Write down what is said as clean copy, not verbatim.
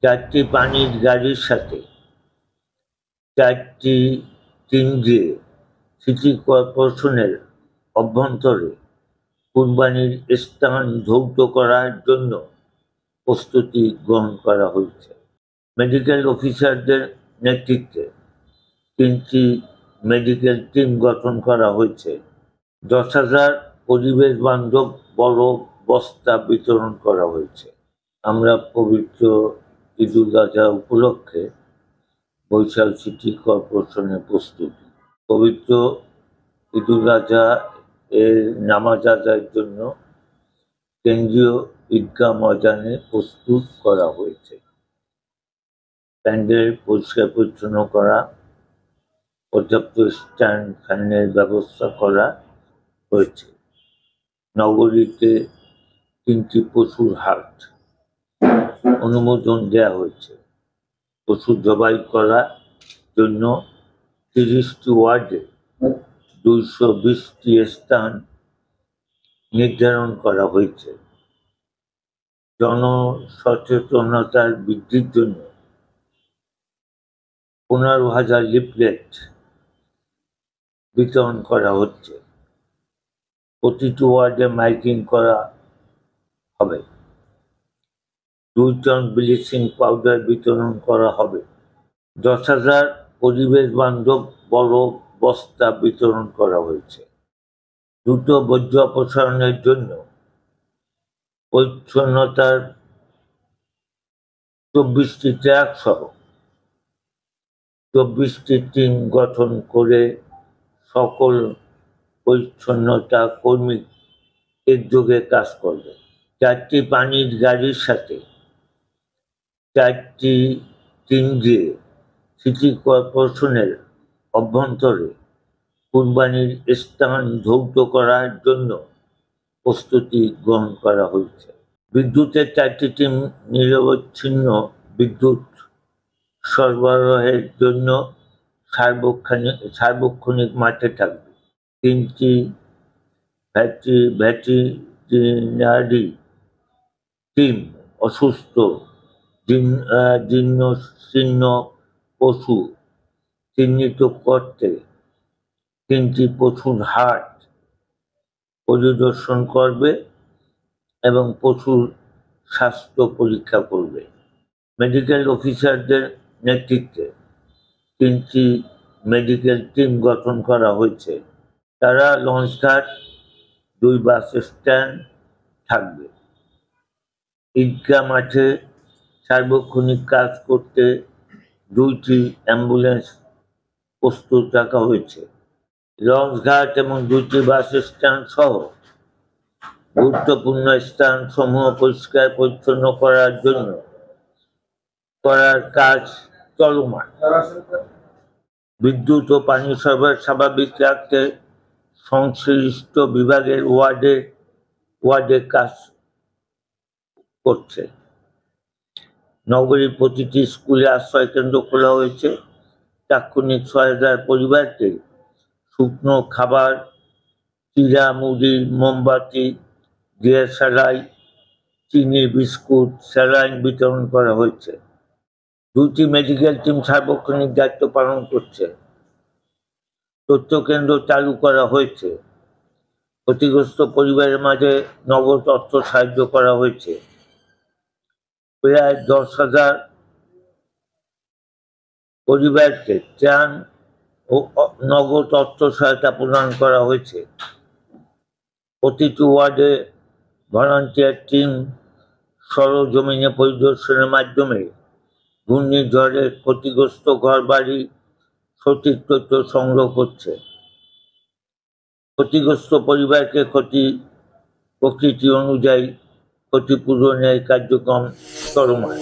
চারটি পানির গাড়ির সাথে চারটি টিম দিয়ে সিটি কর্পোরেশনের অভ্যন্তরে কুরবানির স্থান ধৌত করার জন্য প্রস্তুতি গ্রহণ করা হয়েছে। মেডিকেল অফিসারদের নেতৃত্বে 3টি মেডিকেল টিম গঠন করা হয়েছে। 10,000 পরিবেশ বান্ধব বড় বস্তা বিতরণ করা হয়েছে। আমরা পবিত্র ঈদুল আজহা উপলক্ষে বরিশাল সিটি কর্পোরেশনের প্রস্তুতি। পবিত্র ঈদুল আজহা এর নামাজ আদায়ের জন্য কেন্দ্রীয় ঈদগাহ ময়দানে প্রস্তুত করা হয়েছে। প্যান্ডেল পরিষ্কার পরিচ্ছন্ন করা, পর্যাপ্ত স্ট্যান্ড ফ্যানের ব্যবস্থা করা হয়েছে। নগরীতে 3টি পশুর হাট অনুমোদন দেওয়া হয়েছে। পশু জবাই করার জন্য 30টি ওয়ার্ডে 220টি স্থান নির্ধারণ করা হয়েছে। জনসচেতনতার বৃদ্ধির জন্য 15,000 লিফলেট বিতরণ করা হচ্ছে। প্রতিটি ওয়ার্ডে মাইকিং করা হবে। 2 টন ব্লিচিং পাউডার বিতরণ করা হবে। 10,000 পরিবেশ বান্ধব বড় বস্তা বিতরণ করা হয়েছে। দ্রুত বর্জ্য অপসারণের জন্য পরিচ্ছন্নতার 24টি ট্রাক সহ 24টি টিম গঠন করে সকল পরিচ্ছন্নতা কর্মী একযোগে কাজ করবে। 4টি পানির গাড়ির সাথে 4টি টিম দিয়ে সিটি কর্পোরেশনের অভ্যন্তরে কুরবানির স্থান ধৌত করার জন্য প্রস্তুতি গ্রহণ করা হয়েছে। বিদ্যুতের 4টি টিম নিরবচ্ছিন্ন বিদ্যুৎ সরবরাহের জন্য সার্বক্ষণিক মাঠে থাকবে। 3টি ভেটেরিনারি টিম অসুস্থ জীর্ণশীর্ণ পশু চিহ্নিত করতে 3টি পশুর হাট পরিদর্শন করবে এবং পশুর স্বাস্থ্য পরীক্ষা করবে। মেডিকেল অফিসারদের নেতৃত্বে 3টি মেডিকেল টিম গঠন করা হয়েছে। তারা লঞ্চঘাট, 2 বাস স্ট্যান্ড থাকবে। ঈদগাহ মাঠে সার্বক্ষণিক কাজ করতে 2টি অ্যাম্বুলেন্স প্রস্তুত রাখা হয়েছে। লঞ্চঘাট এবং 2টি বাস স্ট্যান্ড সহ গুরুত্বপূর্ণ স্থানসমূহ পরিষ্কার পরিচ্ছন্ন করার কাজ চলমান। বিদ্যুৎ ও পানি সরবরাহ স্বাভাবিক রাখতে সংশ্লিষ্ট বিভাগের ওয়ার্ডে কাজ করছে। নগরীর প্রতিটি স্কুলে আশ্রয় কেন্দ্র খোলা হয়েছে। তাৎক্ষণিক 6,000 পরিবারকে শুকনো খাবার, চিড়া, মুড়ি, মোমবাতি, দিয়াশালাই, চিনি, বিস্কুট, স্যালাইন বিতরণ করা হয়েছে। 2টি মেডিকেল টিম সার্বক্ষণিক দায়িত্ব পালন করছে। তথ্য কেন্দ্র চালু করা হয়েছে। ক্ষতিগ্রস্ত পরিবারের মাঝে নগদ অর্থ সাহায্য করা হয়েছে। প্রায় 10,000 পরিবারকে ত্রাণ ও নগদ অর্থ সহায়তা প্রদান করা হয়েছে। প্রতিটি ওয়ার্ডে ভলান্টিয়ার টিম সরজমিনে পরিদর্শনের মাধ্যমে ঘূর্ণিঝড়ে ক্ষতিগ্রস্ত ঘরবাড়ি সঠিক তথ্য সংগ্রহ করছে। ক্ষতিগ্রস্ত পরিবারকে প্রকৃতি অনুযায়ী ক্ষতিপূরণের কার্যক্রম চলমান।